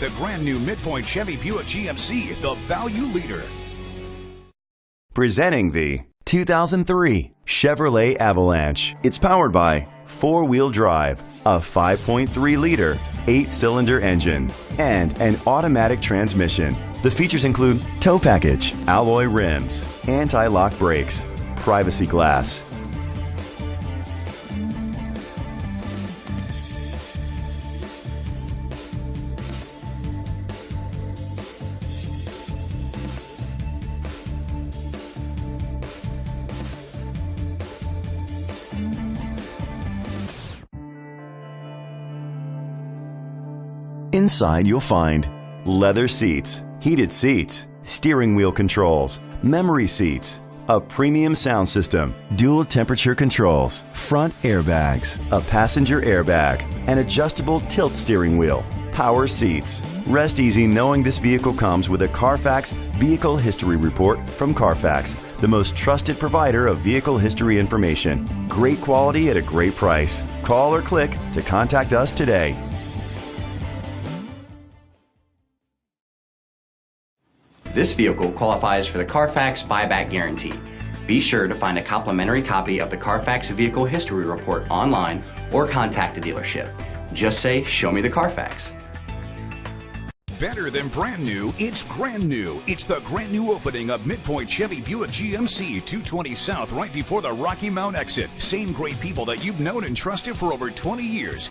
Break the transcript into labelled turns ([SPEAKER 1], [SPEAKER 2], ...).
[SPEAKER 1] the brand new Midpoint Chevy Buick GMC, the value leader.
[SPEAKER 2] Presenting the 2003 Chevrolet Avalanche. It's powered by four-wheel drive, a 5.3-liter, 8-cylinder engine, and an automatic transmission. The features include tow package, alloy rims, anti-lock brakes, privacy glass. Inside you'll find leather seats, heated seats, steering wheel controls, memory seats, a premium sound system, dual temperature controls, front airbags, a passenger airbag, an adjustable tilt steering wheel, power seats. Rest easy knowing this vehicle comes with a Carfax Vehicle History Report from Carfax, the most trusted provider of vehicle history information. Great quality at a great price. Call or click to contact us today.
[SPEAKER 3] This vehicle qualifies for the Carfax buyback guarantee. Be sure to find a complimentary copy of the Carfax Vehicle History Report online or contact the dealership. Just say, "Show me the Carfax."
[SPEAKER 1] Better than brand new, it's grand new. It's the grand new opening of Midpoint Chevy Buick GMC 220 South, right before the Rocky Mount exit. Same great people that you've known and trusted for over 20 years.